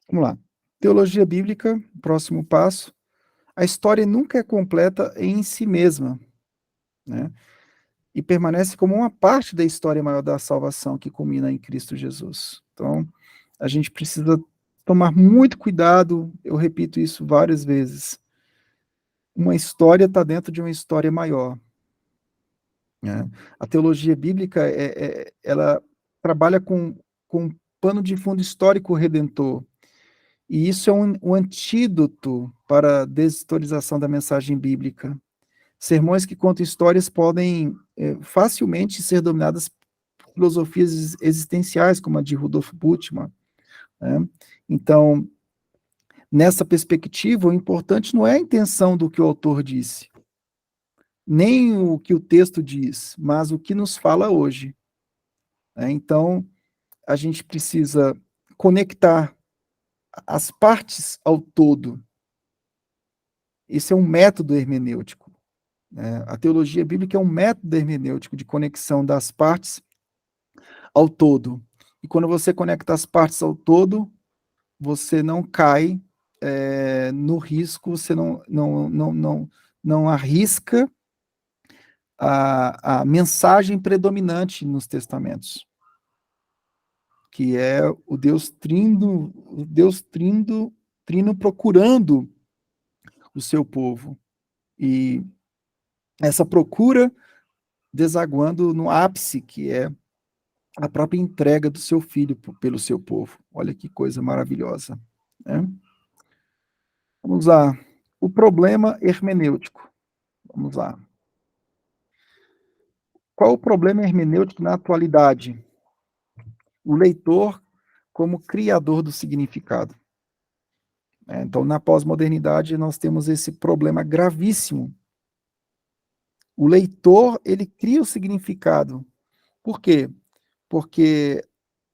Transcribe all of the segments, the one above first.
Vamos lá. Teologia bíblica, próximo passo. A história nunca é completa em si mesma, né? E permanece como uma parte da história maior da salvação que culmina em Cristo Jesus. Então, a gente precisa tomar muito cuidado, eu repito isso várias vezes. Uma história está dentro de uma história maior, né? A teologia bíblica, ela trabalha com um pano de fundo histórico redentor. E isso é um antídoto para a deshistorização da mensagem bíblica. Sermões que contam histórias podem facilmente ser dominadas por filosofias existenciais, como a de Rudolf Bultmann, né? Então, nessa perspectiva, o importante não é a intenção do que o autor disse, nem o que o texto diz, mas o que nos fala hoje, né? Então, a gente precisa conectar as partes ao todo. Esse é um método hermenêutico, né? A teologia bíblica é um método hermenêutico de conexão das partes ao todo. E quando você conecta as partes ao todo, você não cai no risco, você não arrisca a mensagem predominante nos testamentos, que é o Deus trino procurando o seu povo. E essa procura desaguando no ápice, que é a própria entrega do seu filho pelo seu povo. Olha que coisa maravilhosa, né? Vamos lá. O problema hermenêutico. Vamos lá. Qual o problema hermenêutico na atualidade? O leitor como criador do significado. Então, na pós-modernidade, nós temos esse problema gravíssimo. O leitor, ele cria o significado. Por quê? Porque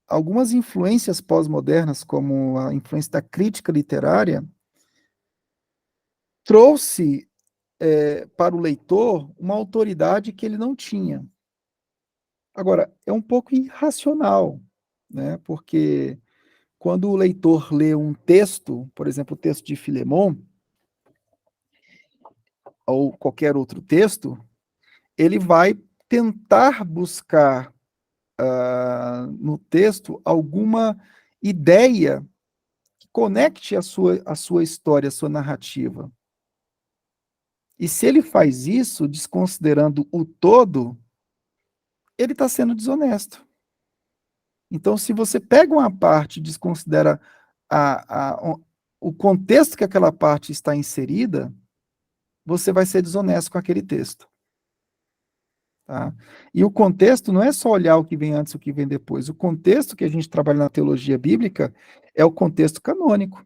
algumas influências pós-modernas, como a influência da crítica literária, trouxe para o leitor uma autoridade que ele não tinha. Agora, é um pouco irracional, né? Porque quando o leitor lê um texto, por exemplo, o texto de Filemon, ou qualquer outro texto, ele vai tentar buscar no texto alguma ideia que conecte a sua história, a sua narrativa. E se ele faz isso, desconsiderando o todo, ele está sendo desonesto. Então, se você pega uma parte e desconsidera o contexto que aquela parte está inserida, você vai ser desonesto com aquele texto. Tá? E o contexto não é só olhar o que vem antes e o que vem depois. O contexto que a gente trabalha na teologia bíblica é o contexto canônico,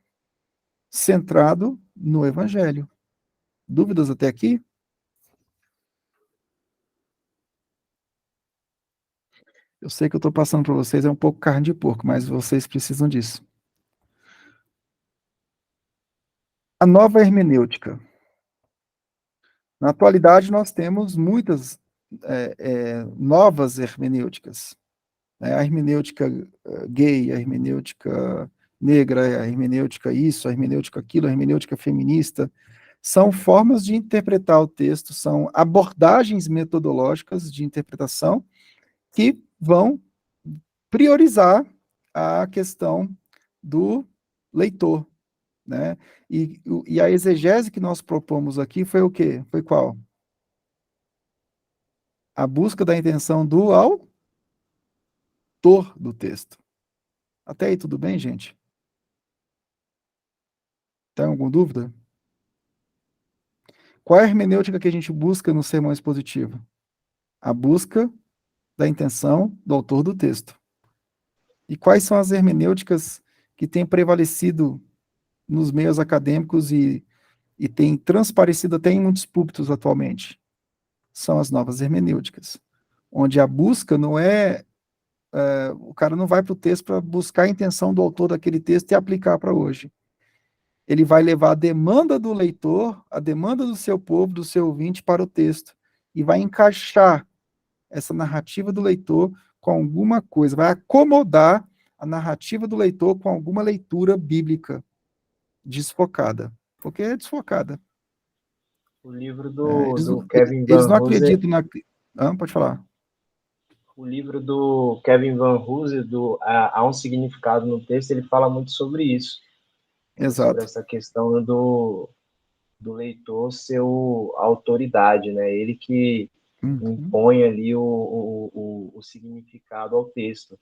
centrado no Evangelho. Dúvidas até aqui? Eu sei que eu estou passando para vocês, é um pouco carne de porco, mas vocês precisam disso. A nova hermenêutica. Na atualidade, nós temos muitas novas hermenêuticas, né? A hermenêutica gay, a hermenêutica negra, a hermenêutica isso, a hermenêutica aquilo, a hermenêutica feminista. São formas de interpretar o texto, são abordagens metodológicas de interpretação que vão priorizar a questão do leitor, né? E a exegese que nós propomos aqui foi o quê? Foi qual? A busca da intenção do autor do texto. Até aí, tudo bem, gente? Tem alguma dúvida? Qual é a hermenêutica que a gente busca no sermão expositivo? A busca da intenção do autor do texto. E quais são as hermenêuticas que têm prevalecido nos meios acadêmicos e têm transparecido até em muitos púlpitos atualmente? São as novas hermenêuticas, onde a busca não é o cara não vai para o texto para buscar a intenção do autor daquele texto e aplicar para hoje. Ele vai levar a demanda do leitor, a demanda do seu povo, do seu ouvinte para o texto, e vai encaixar essa narrativa do leitor com alguma coisa, vai acomodar a narrativa do leitor com alguma leitura bíblica desfocada, porque é desfocada. O livro Eles, do Kevin eles Van não Hooser, acreditam na... pode falar. o livro do Kevin Van Hooser, Há um Significado no Texto, ele fala muito sobre isso, sobre Exato. essa questão do leitor ser a autoridade, né? Ele que Uhum. impõe ali o significado ao texto.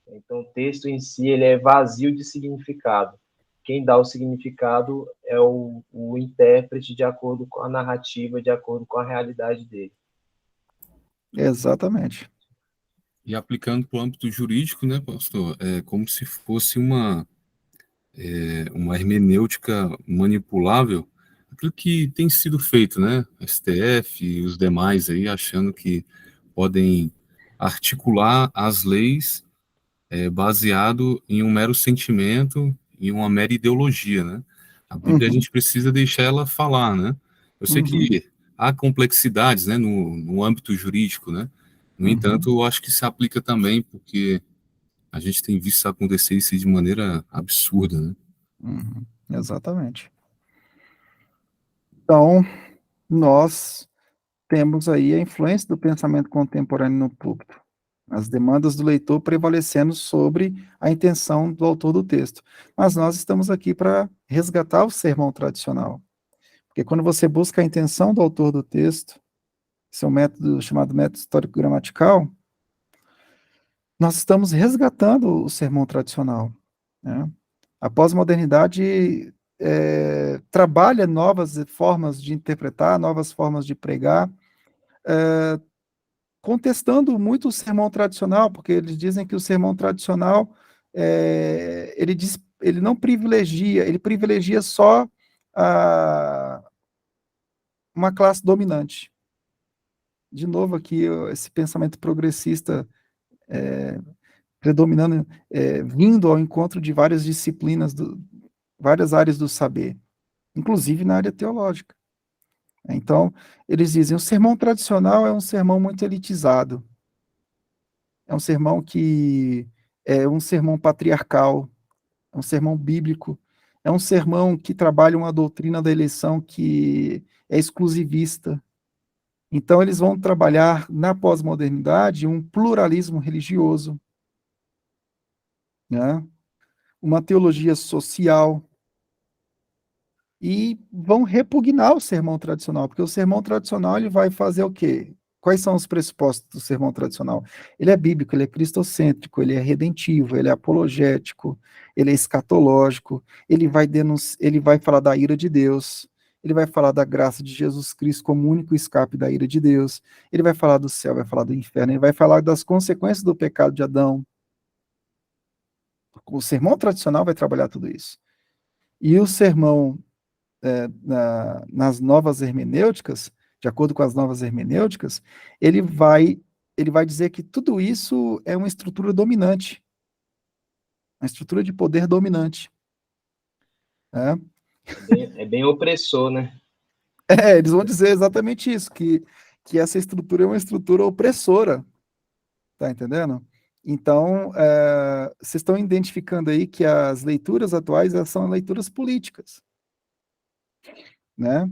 Então, o texto em si ele é vazio de significado. Quem dá o significado é o intérprete de acordo com a narrativa, de acordo com a realidade dele. Exatamente. E aplicando para o âmbito jurídico, né, pastor, é como se fosse uma hermenêutica manipulável, aquilo que tem sido feito, né, STF e os demais aí, achando que podem articular as leis baseado em um mero sentimento e uma mera ideologia, né? A Bíblia a Uhum. gente precisa deixar ela falar, né? Eu sei Uhum. que há complexidades, né, no âmbito jurídico, né? No Uhum. entanto, eu acho que se aplica também, porque a gente tem visto acontecer isso de maneira absurda, né? Uhum. Exatamente. Então, nós temos aí a influência do pensamento contemporâneo no púlpito, as demandas do leitor prevalecendo sobre a intenção do autor do texto. Mas nós estamos aqui para resgatar o sermão tradicional, porque quando você busca a intenção do autor do texto, esse é um método chamado método histórico-gramatical, nós estamos resgatando o sermão tradicional, né? A pós-modernidade trabalha novas formas de interpretar, novas formas de pregar, contestando muito o sermão tradicional, porque eles dizem que o sermão tradicional ele não privilegia, ele privilegia só uma classe dominante. De novo aqui, esse pensamento progressista predominando, vindo ao encontro de várias disciplinas, várias áreas do saber, inclusive na área teológica. Então, eles dizem, o sermão tradicional é um sermão muito elitizado, é um sermão que é um sermão patriarcal, é um sermão bíblico, é um sermão que trabalha uma doutrina da eleição que é exclusivista. Então, eles vão trabalhar na pós-modernidade um pluralismo religioso, né? Uma teologia social, e vão repugnar o sermão tradicional, porque o sermão tradicional ele vai fazer o quê? Quais são os pressupostos do sermão tradicional? Ele é bíblico, ele é cristocêntrico, ele é redentivo, ele é apologético, ele é escatológico, ele vai falar da ira de Deus, ele vai falar da graça de Jesus Cristo como único escape da ira de Deus, ele vai falar do céu, vai falar do inferno, ele vai falar das consequências do pecado de Adão. O sermão tradicional vai trabalhar tudo isso. E o sermão nas novas hermenêuticas, de acordo com as novas hermenêuticas, ele vai dizer que tudo isso é uma estrutura dominante, uma estrutura de poder dominante. Né? É bem opressor, né? Eles vão dizer exatamente isso, que essa estrutura é uma estrutura opressora, tá entendendo? Então, vocês estão identificando aí que as leituras atuais elas são leituras políticas, né?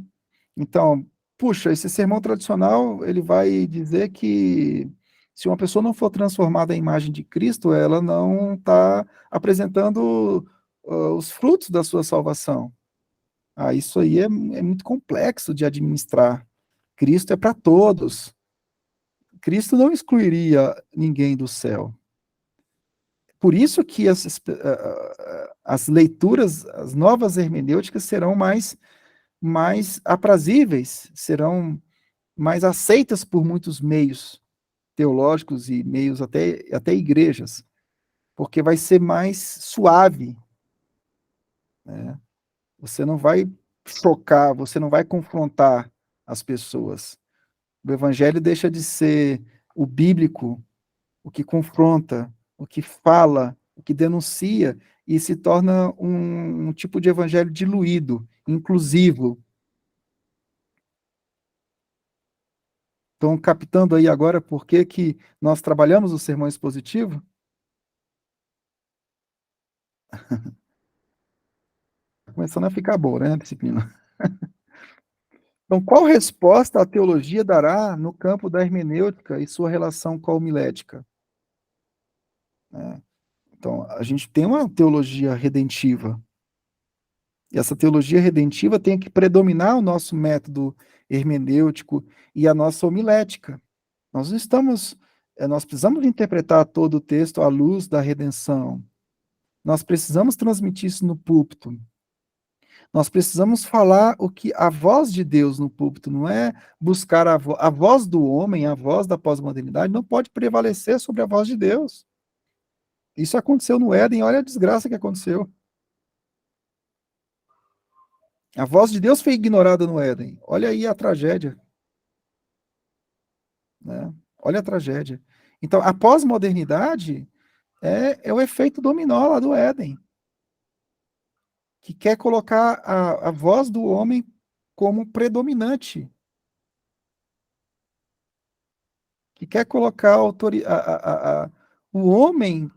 Então, puxa, esse sermão tradicional, ele vai dizer que se uma pessoa não for transformada à imagem de Cristo, ela não está apresentando os frutos da sua salvação. Isso aí é muito complexo de administrar. Cristo é para todos. Cristo não excluiria ninguém do céu. Por isso que as leituras, as novas hermenêuticas serão mais aprazíveis, serão mais aceitas por muitos meios teológicos e meios até igrejas, porque vai ser mais suave, né? Você não vai chocar, você não vai confrontar as pessoas. O evangelho deixa de ser o bíblico, o que confronta, o que fala, o que denuncia, e se torna um tipo de evangelho diluído, inclusivo. Estão captando aí agora por que nós trabalhamos o sermão expositivo? Começando a ficar boa, né, a disciplina. Então, qual resposta a teologia dará no campo da hermenêutica e sua relação com a homilética? Então, a gente tem uma teologia redentiva, e essa teologia redentiva tem que predominar o nosso método hermenêutico e a nossa homilética. Nós não estamos, nós precisamos interpretar todo o texto à luz da redenção. Nós precisamos transmitir isso no púlpito. Nós precisamos falar o que a voz de Deus no púlpito, não é buscar a voz do homem, a voz da pós-modernidade, não pode prevalecer sobre a voz de Deus. Isso aconteceu no Éden, olha a desgraça que aconteceu. A voz de Deus foi ignorada no Éden. Olha aí a tragédia. Né? Olha a tragédia. Então, a pós-modernidade é o efeito dominó lá do Éden, que quer colocar a voz do homem como predominante, que quer colocar o homem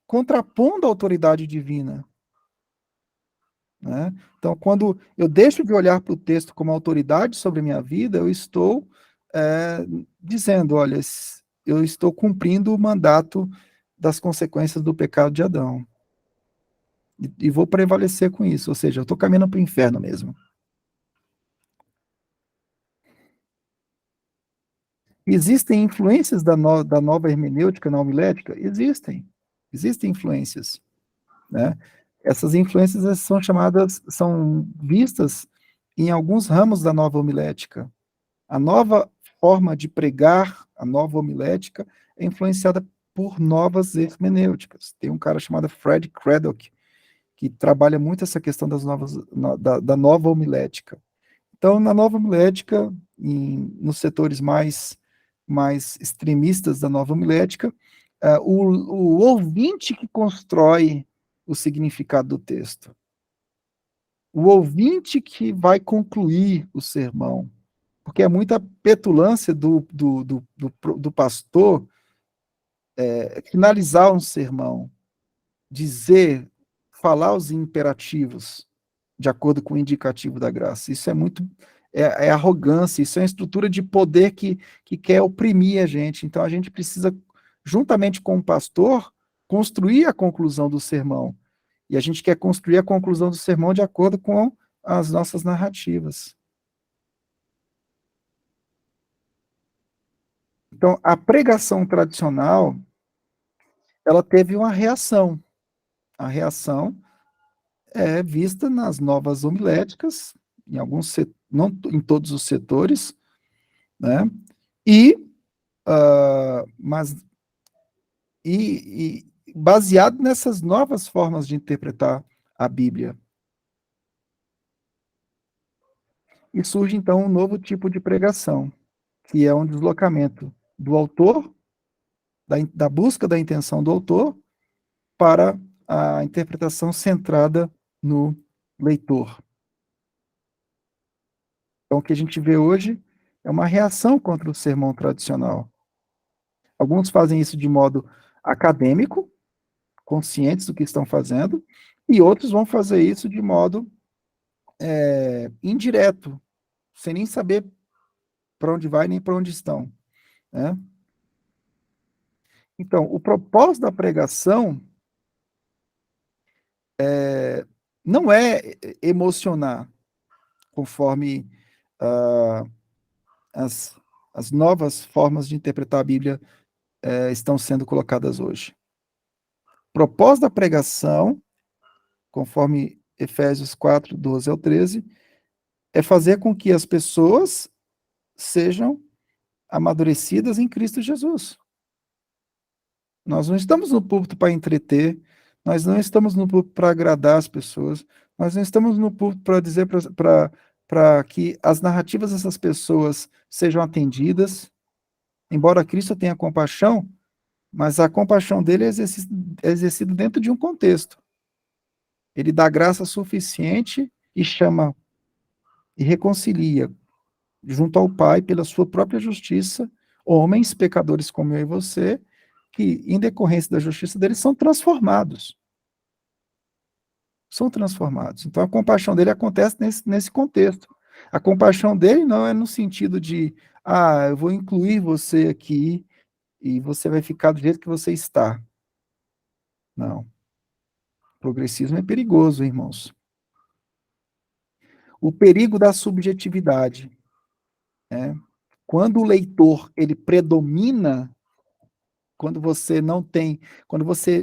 contrapondo a autoridade divina. Né? Então, quando eu deixo de olhar para o texto como autoridade sobre a minha vida, eu estou dizendo, olha, eu estou cumprindo o mandato das consequências do pecado de Adão. E vou prevalecer com isso, ou seja, eu estou caminhando para o inferno mesmo. Existem influências da nova hermenêutica na homilética? Existem influências, né? Essas influências são vistas em alguns ramos da nova homilética. A nova forma de pregar, a nova homilética, é influenciada por novas hermenêuticas. Tem um cara chamado Fred Craddock, que trabalha muito essa questão da nova homilética. Então, na nova homilética, nos setores mais extremistas da nova homilética, o ouvinte que constrói o significado do texto. O ouvinte que vai concluir o sermão. Porque é muita petulância do pastor finalizar um sermão, falar os imperativos de acordo com o indicativo da graça. Isso é arrogância, isso é uma estrutura de poder que quer oprimir a gente. Então a gente precisa, juntamente com o pastor, construir a conclusão do sermão. E a gente quer construir a conclusão do sermão de acordo com as nossas narrativas. Então, a pregação tradicional, ela teve uma reação. A reação é vista nas novas homiléticas, não em todos os setores, né? E baseado nessas novas formas de interpretar a Bíblia. E surge, então, um novo tipo de pregação, que é um deslocamento do autor, da busca da intenção do autor, para a interpretação centrada no leitor. Então, o que a gente vê hoje é uma reação contra o sermão tradicional. Alguns fazem isso de modo acadêmico, conscientes do que estão fazendo, e outros vão fazer isso de modo indireto, sem nem saber para onde vai nem para onde estão. Né? Então, o propósito da pregação não é emocionar, conforme as novas formas de interpretar a Bíblia estão sendo colocadas hoje. O propósito da pregação, conforme Efésios 4, 12 ao 13, é fazer com que as pessoas sejam amadurecidas em Cristo Jesus. Nós não estamos no púlpito para entreter, nós não estamos no púlpito para agradar as pessoas, nós não estamos no púlpito para dizer para que as narrativas dessas pessoas sejam atendidas, embora Cristo tenha compaixão, mas a compaixão dele é exercida dentro de um contexto. Ele dá graça suficiente e chama e reconcilia junto ao Pai pela sua própria justiça, homens pecadores como eu e você, que em decorrência da justiça deles são transformados. São transformados. Então, a compaixão dele acontece nesse contexto. A compaixão dele não é no sentido de, eu vou incluir você aqui e você vai ficar do jeito que você está. Não. O progressismo é perigoso, irmãos. O perigo da subjetividade. Né? Quando o leitor ele predomina, quando você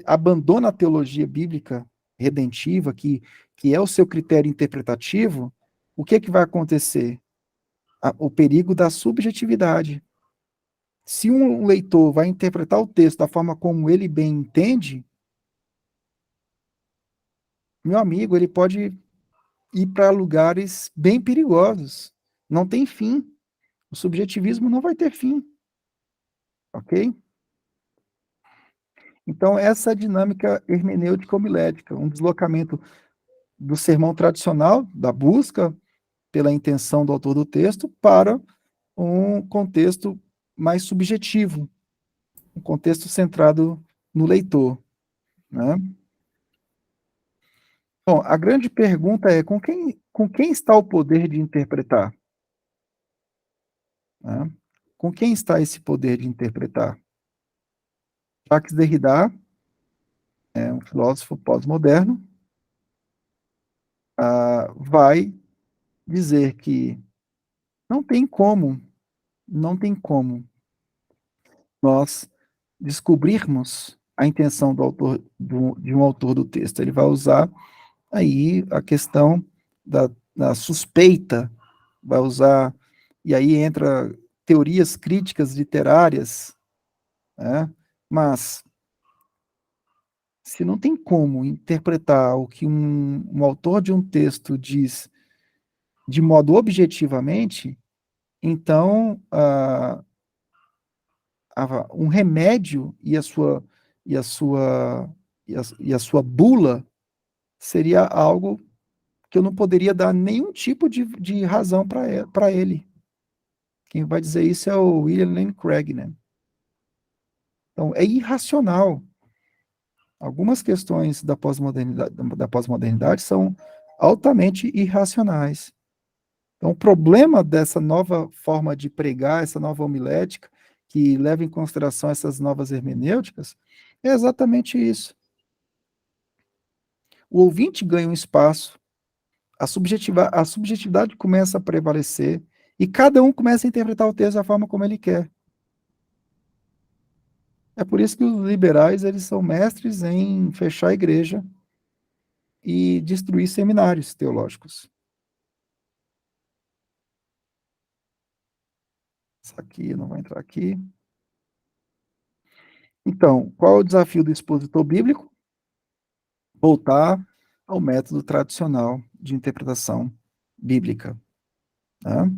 abandona a teologia bíblica redentiva, que é o seu critério interpretativo, o que vai acontecer? O perigo da subjetividade. Se um leitor vai interpretar o texto da forma como ele bem entende, meu amigo, ele pode ir para lugares bem perigosos. Não tem fim. O subjetivismo não vai ter fim. Ok? Então, essa é a dinâmica hermenêutica homilética, um deslocamento do sermão tradicional, da busca pela intenção do autor do texto, para um contexto mais subjetivo, um contexto centrado no leitor. Né? Bom, a grande pergunta é: com quem está o poder de interpretar? Né? Com quem está esse poder de interpretar? Jacques Derrida, um filósofo pós-moderno, vai dizer que não tem como nós descobrirmos a intenção do autor, de um autor do texto. Ele vai usar aí a questão da suspeita, vai usar, e aí entra teorias críticas literárias, né? Mas se não tem como interpretar o que um autor de um texto diz de modo objetivamente, então um remédio e a sua bula seria algo que eu não poderia dar nenhum tipo de razão para ele. Quem vai dizer isso é o William Lane Craig, né? Então, é irracional. Algumas questões da pós-modernidade são altamente irracionais. Então, o problema dessa nova forma de pregar, essa nova homilética, que leva em consideração essas novas hermenêuticas, é exatamente isso. O ouvinte ganha um espaço, a subjetividade começa a prevalecer, e cada um começa a interpretar o texto da forma como ele quer. É por isso que os liberais eles são mestres em fechar a igreja e destruir seminários teológicos. Isso aqui não vai entrar aqui. Então, qual é o desafio do expositor bíblico? Voltar ao método tradicional de interpretação bíblica. Tá?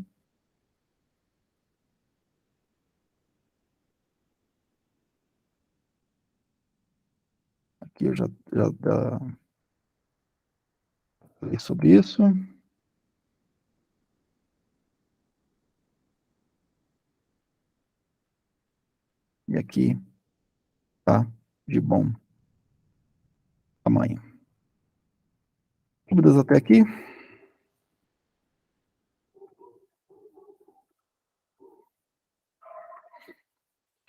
Aqui eu já falei sobre isso. E aqui tá de bom tamanho. Dúvidas até aqui?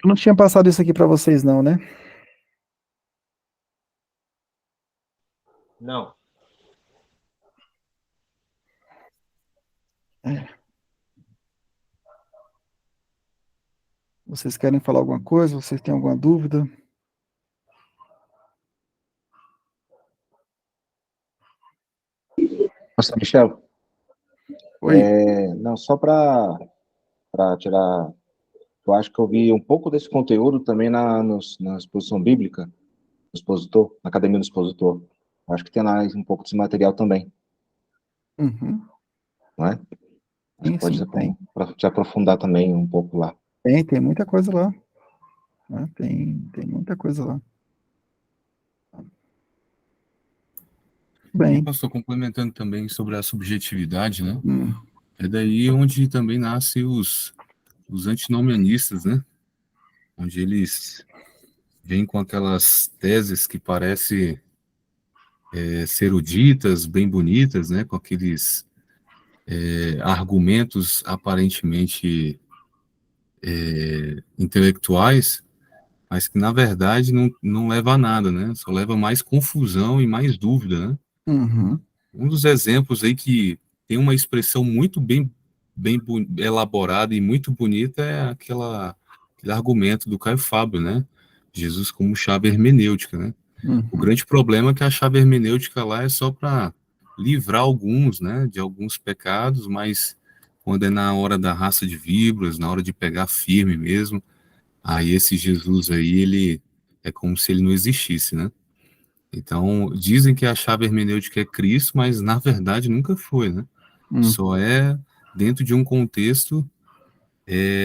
Eu não tinha passado isso aqui para vocês, não, né? Não. Vocês querem falar alguma coisa? Vocês têm alguma dúvida? Pastor Michel, Oi. não, só para tirar, eu acho que eu vi um pouco desse conteúdo também na exposição bíblica, do expositor, na Academia do Expositor. Eu acho que tem lá um pouco desse material também, Uhum. não é? Acho que pode Sim, ser tem. para te aprofundar também um pouco lá. Tem muita coisa lá. Né? Tem muita coisa lá. E, Bem. pastor, complementando também sobre a subjetividade, né? Hum. É daí onde também nascem os antinomianistas, né? Onde eles vêm com aquelas teses que parece ser eruditas, bem bonitas, né, com aqueles argumentos aparentemente intelectuais, mas que na verdade não leva a nada, né? Só leva mais confusão e mais dúvida, né? Uhum. Um dos exemplos aí que tem uma expressão muito bem elaborada e muito bonita é aquele argumento do Caio Fábio, né? Jesus como chave hermenêutica, né? O Uhum. grande problema é que a chave hermenêutica lá é só para livrar alguns, né, de alguns pecados, mas quando é na hora da raça de víboras, na hora de pegar firme mesmo, aí esse Jesus aí, ele é como se ele não existisse, né? Então, dizem que a chave hermenêutica é Cristo, mas na verdade nunca foi, né? Uhum. Só é dentro de um contexto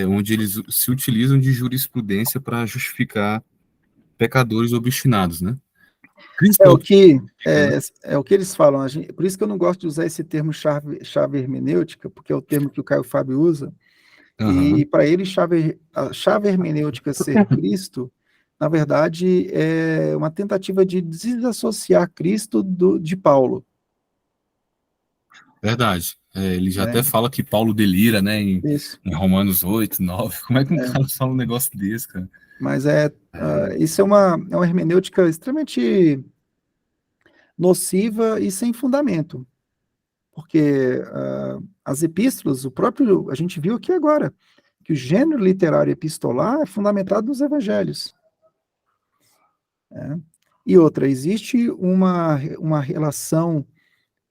onde eles se utilizam de jurisprudência para justificar pecadores obstinados, né? Cristo É é o que obstinado, né? é o que eles falam. Por isso que eu não gosto de usar esse termo chave hermenêutica, porque é o termo que o Caio Fábio usa. E Aham, para ele, a chave hermenêutica ser Cristo, na verdade, é uma tentativa de desassociar Cristo de Paulo, verdade. Ele já até né? fala que Paulo delira, né, Isso. em Romanos 8, 9. Como é que um É. cara fala um negócio desse, cara? Mas É, isso é uma hermenêutica extremamente nociva e sem fundamento, porque as epístolas, a gente viu aqui agora, que o gênero literário epistolar é fundamentado nos evangelhos. Né? E outra, existe uma relação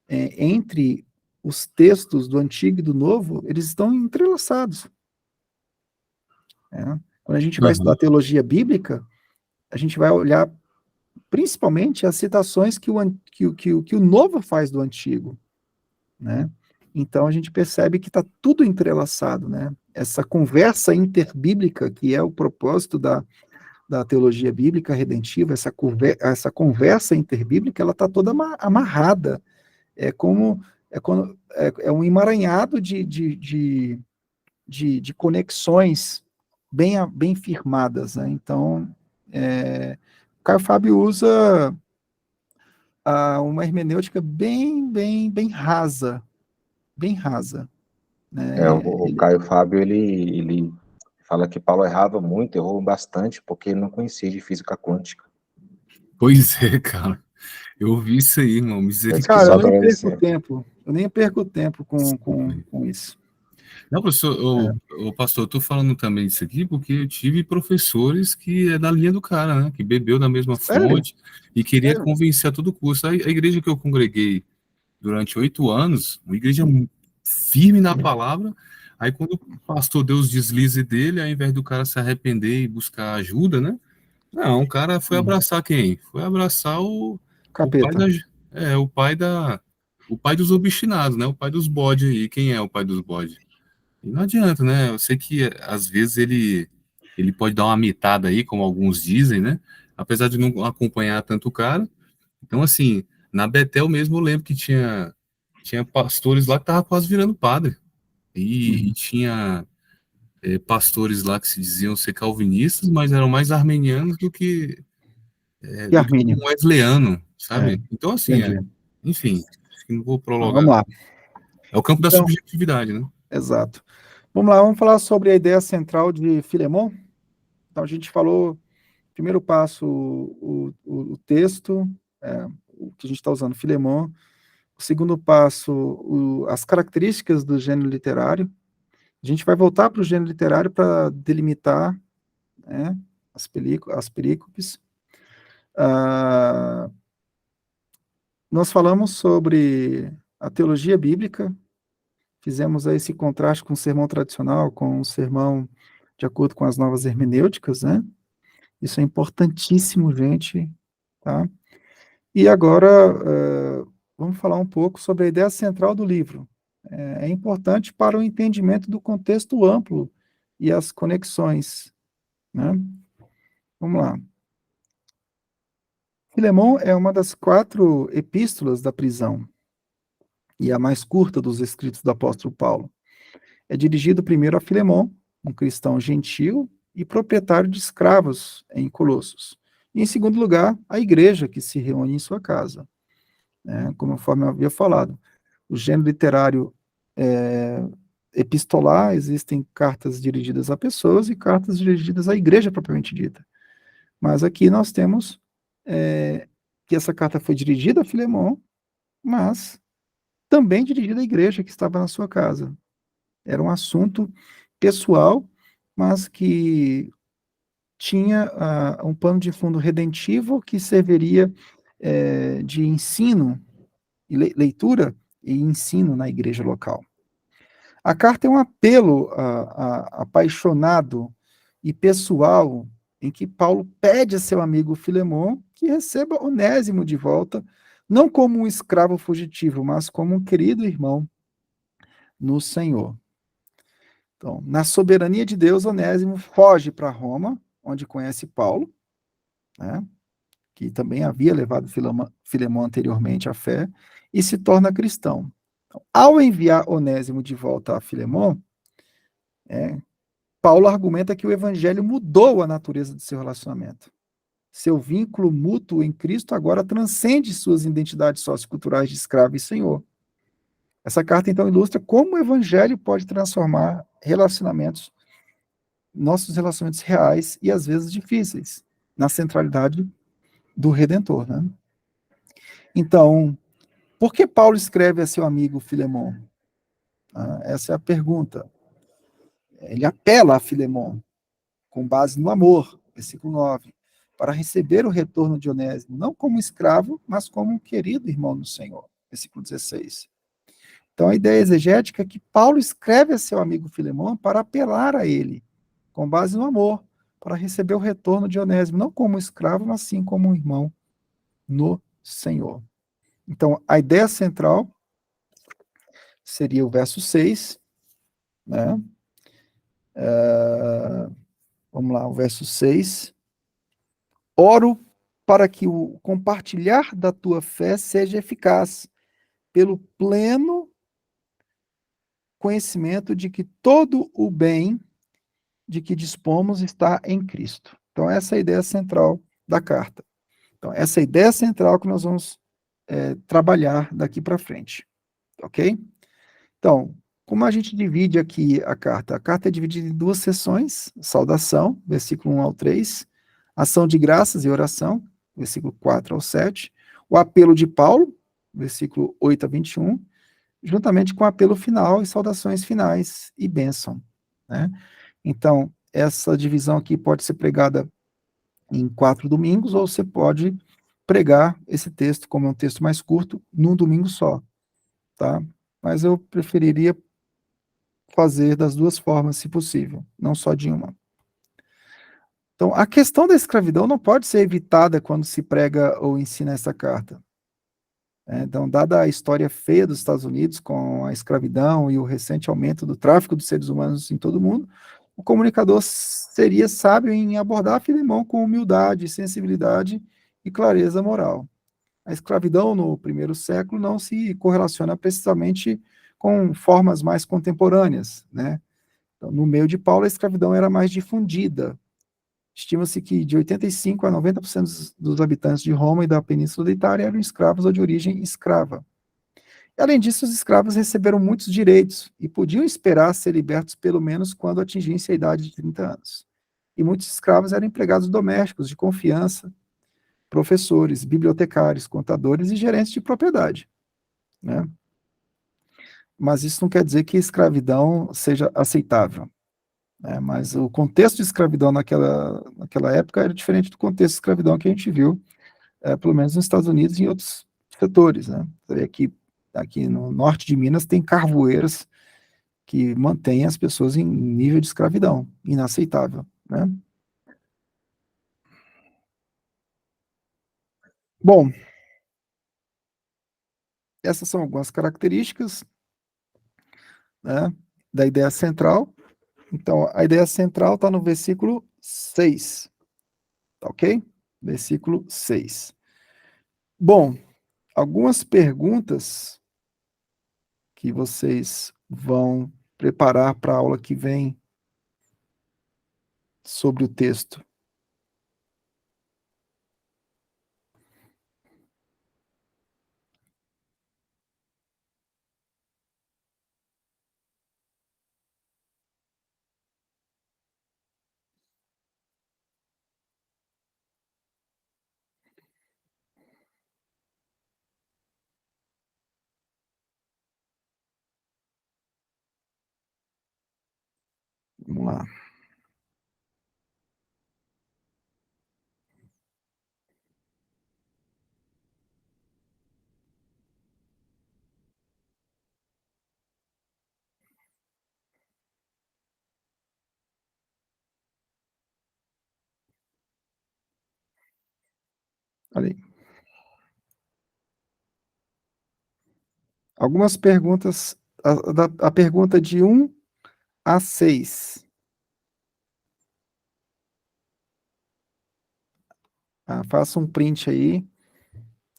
entre os textos do Antigo e do Novo, eles estão entrelaçados. Né? Quando a gente vai estudar aham, teologia bíblica, a gente vai olhar principalmente as citações que o Novo faz do Antigo. Né? Então a gente percebe que está tudo entrelaçado. Né? Essa conversa interbíblica, que é o propósito da teologia bíblica redentiva, essa conversa interbíblica, ela está toda amarrada. É um emaranhado de conexões bem firmadas. Né? Então, o Caio Fábio usa uma hermenêutica bem rasa. Né? O Caio Fábio, ele fala que Paulo errava muito, errou bastante, porque ele não conhecia de física quântica. Pois é, cara. Eu ouvi isso aí, irmão. Cara, Só Misericórdia. eu nem para perco você. tempo. Eu nem perco tempo com isso. Não, professor, pastor, eu tô falando também disso aqui porque eu tive professores que é da linha do cara, né? Que bebeu da mesma Sério? fonte e queria Sério? convencer a todo custo. A igreja que eu congreguei durante 8 anos, uma igreja firme na palavra. Aí quando o pastor deu os deslizes dele, ao invés do cara se arrepender e buscar ajuda, né? Não, o cara foi abraçar quem? Foi abraçar o pai Capeta. o pai dos obstinados, né? O pai dos bodes aí. Quem é o pai dos bodes? E não adianta, né? Eu sei que às vezes ele pode dar uma mitada aí, como alguns dizem, né? Apesar de não acompanhar tanto o cara. Então, assim, na Betel mesmo eu lembro que tinha pastores lá que estavam quase virando padre. E Uhum. tinha pastores lá que se diziam ser calvinistas, mas eram mais armenianos E do que Armínio? um wesleyano, É, sabe? Então, assim, entendi. enfim, acho que não vou Então, prolongar. vamos lá. É o campo da Então, subjetividade, né? exato. Vamos lá, vamos falar sobre a ideia central de Filemon. Então, a gente falou, primeiro passo, o texto, o que a gente está usando, Filemon. O segundo passo, as características do gênero literário. A gente vai voltar para o gênero literário para delimitar, né, as perícopes. Nós falamos sobre a teologia bíblica, fizemos aí esse contraste com o sermão tradicional, com o sermão de acordo com as novas hermenêuticas, né? Isso é importantíssimo, gente, tá? E agora, vamos falar um pouco sobre a ideia central do livro. É importante para o entendimento do contexto amplo e as conexões, né? Vamos lá. Filemon é uma das 4 epístolas da prisão e a mais curta dos escritos do apóstolo Paulo. É dirigido primeiro a Filemon, um cristão gentil e proprietário de escravos em Colossos. E, em segundo lugar, a igreja que se reúne em sua casa. né, conforme eu havia falado. O gênero literário epistolar, existem cartas dirigidas a pessoas e cartas dirigidas à igreja propriamente dita. Mas aqui nós temos que essa carta foi dirigida a Filemon, mas também dirigida à igreja que estava na sua casa. Era um assunto pessoal, mas que tinha um pano de fundo redentivo que serviria de ensino, leitura e ensino na igreja local. A carta é um apelo apaixonado e pessoal em que Paulo pede a seu amigo Filemon que receba Onésimo de volta, não como um escravo fugitivo, mas como um querido irmão no Senhor. Então, na soberania de Deus, Onésimo foge para Roma, onde conhece Paulo, né, que também havia levado Filemon anteriormente à fé, e se torna cristão. Então, ao enviar Onésimo de volta a Filemon, Paulo argumenta que o evangelho mudou a natureza do seu relacionamento. Seu vínculo mútuo em Cristo agora transcende suas identidades socioculturais de escravo e senhor. Essa carta, então, ilustra como o evangelho pode transformar nossos relacionamentos reais e, às vezes, difíceis, na centralidade do Redentor, né? Então, por que Paulo escreve a seu amigo Filemon? Essa é a pergunta. Ele apela a Filemon, com base no amor, versículo 9, para receber o retorno de Onésimo, não como escravo, mas como um querido irmão no Senhor, versículo 16. Então, a ideia exegética é que Paulo escreve a seu amigo Filemon para apelar a ele, com base no amor, para receber o retorno de Onésimo, não como escravo, mas sim como um irmão no Senhor. Então, a ideia central seria o verso 6, né? Vamos lá, o verso 6. Oro para que o compartilhar da tua fé seja eficaz, pelo pleno conhecimento de que todo o bem de que dispomos está em Cristo. Então, essa é a ideia central da carta. Então, essa é a ideia central que nós vamos trabalhar daqui para frente. Ok? Então, como a gente divide aqui a carta? A carta é dividida em duas seções: saudação, versículo 1 ao 3, ação de graças e oração, versículo 4 ao 7, o apelo de Paulo, versículo 8 a 21, juntamente com o apelo final e saudações finais e bênção, né? Então, essa divisão aqui pode ser pregada em 4 domingos, ou você pode pregar esse texto, como é um texto mais curto, num domingo só, tá? Mas eu preferiria fazer das duas formas, se possível, não só de uma. Então, a questão da escravidão não pode ser evitada quando se prega ou ensina essa carta. Então, dada a história feia dos Estados Unidos com a escravidão e o recente aumento do tráfico de seres humanos em todo o mundo, o comunicador seria sábio em abordar Filemão com humildade, sensibilidade e clareza moral. A escravidão no primeiro século não se correlaciona precisamente com formas mais contemporâneas, né? Então, no meio de Paulo, a escravidão era mais difundida. Estima-se que de 85% a 90% dos habitantes de Roma e da Península da Itália eram escravos ou de origem escrava. E, além disso, os escravos receberam muitos direitos e podiam esperar ser libertos pelo menos quando atingissem a idade de 30 anos. E muitos escravos eram empregados domésticos de confiança, professores, bibliotecários, contadores e gerentes de propriedade, né? Mas isso não quer dizer que a escravidão seja aceitável, né? Mas o contexto de escravidão naquela época era diferente do contexto de escravidão que a gente viu, pelo menos nos Estados Unidos e em outros setores, né? Aqui no norte de Minas tem carvoeiras que mantêm as pessoas em nível de escravidão, inaceitável, né? Bom, essas são algumas características, né, da ideia central. Então, a ideia central está no versículo 6, tá ok? Versículo 6. Bom, algumas perguntas que vocês vão preparar para a aula que vem sobre o texto. Olha aí. Algumas perguntas, a pergunta de 1 a 6. Faça um print aí.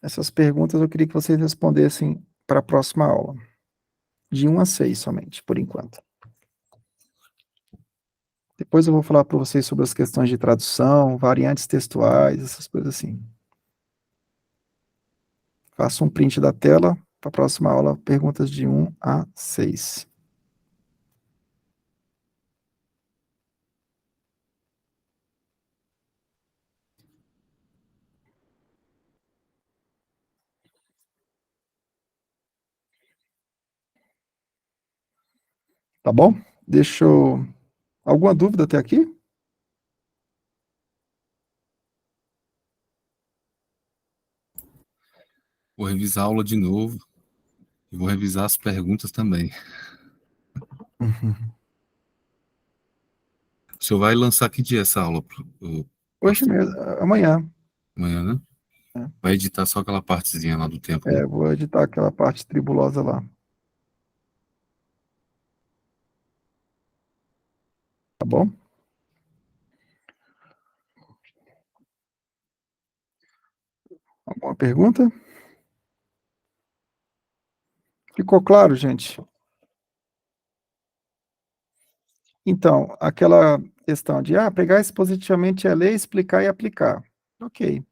Essas perguntas eu queria que vocês respondessem para a próxima aula. De 1 a 6 somente, por enquanto. Depois eu vou falar para vocês sobre as questões de tradução, variantes textuais, essas coisas assim. Faça um print da tela para a próxima aula, perguntas de 1 a 6. Tá bom? Deixa eu... Alguma dúvida até aqui? Vou revisar a aula de novo e vou revisar as perguntas também. O senhor vai lançar que dia essa aula? Hoje mesmo, amanhã. Amanhã, né? É. Vai editar só aquela partezinha lá do tempo, né? Vou editar aquela parte tribulosa lá. Tá bom? Alguma pergunta? Ficou claro, gente? Então, aquela questão de pregar expositivamente a lei, explicar e aplicar. Ok.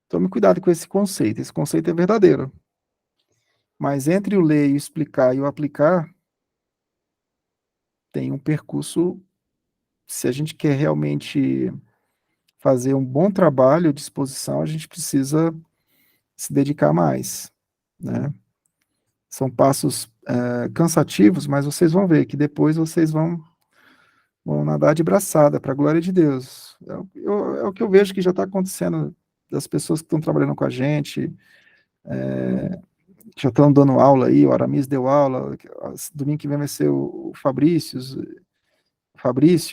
Tome cuidado com esse conceito. Esse conceito é verdadeiro. Mas entre o ler, o explicar e o aplicar, tem um percurso. Se a gente quer realmente fazer um bom trabalho de exposição, a gente precisa se dedicar mais, né? São passos cansativos, mas vocês vão ver que depois vocês vão nadar de braçada, para a glória de Deus. É o que eu vejo que já está acontecendo das pessoas que estão trabalhando com a gente, já estão dando aula aí, o Aramis deu aula, domingo que vem vai ser o Fabrício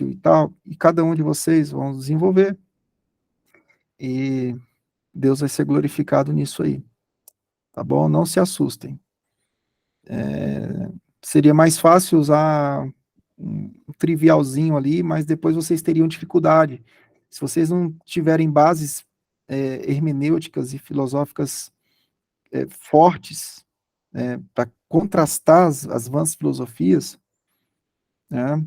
e tal, e cada um de vocês vão desenvolver, e Deus vai ser glorificado nisso aí, tá bom? Não se assustem. Seria mais fácil usar um trivialzinho ali, mas depois vocês teriam dificuldade. Se vocês não tiverem bases hermenêuticas e filosóficas fortes, para contrastar as vãs filosofias, né,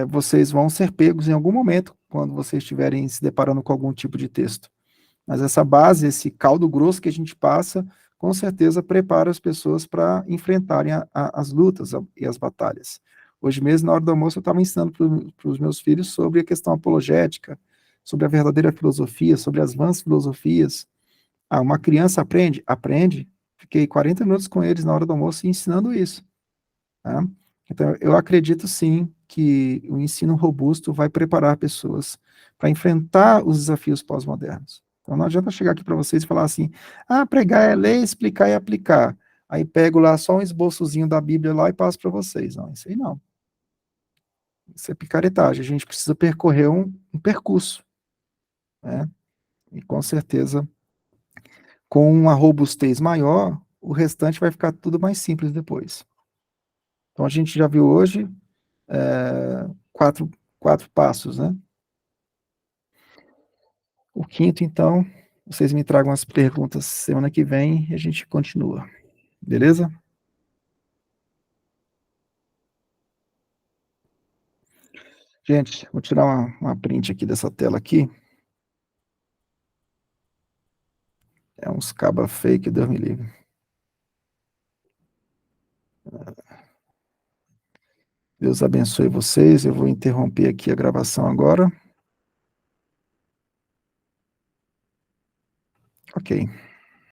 vocês vão ser pegos em algum momento quando vocês estiverem se deparando com algum tipo de texto. Mas essa base, esse caldo grosso que a gente passa, com certeza prepara as pessoas para enfrentarem as lutas e as batalhas. Hoje mesmo, na hora do almoço, eu estava ensinando para os meus filhos sobre a questão apologética, sobre a verdadeira filosofia, sobre as vãs filosofias. Uma criança aprende? Aprende. Fiquei 40 minutos com eles na hora do almoço ensinando isso. Tá? Então, eu acredito sim que o ensino robusto vai preparar pessoas para enfrentar os desafios pós-modernos. Então, não adianta chegar aqui para vocês e falar assim, pregar é ler, explicar e aplicar. Aí pego lá só um esboçozinho da Bíblia lá e passo para vocês. Não, isso aí não. Isso é picaretagem. A gente precisa percorrer um percurso, né? E com certeza, com uma robustez maior, o restante vai ficar tudo mais simples depois. Então, a gente já viu hoje quatro passos, né? O quinto, então, vocês me tragam as perguntas semana que vem e a gente continua. Beleza? Gente, vou tirar uma print aqui dessa tela aqui. É uns cabra fake, Deus me livre. Deus abençoe vocês. Eu vou interromper aqui a gravação agora. Ok.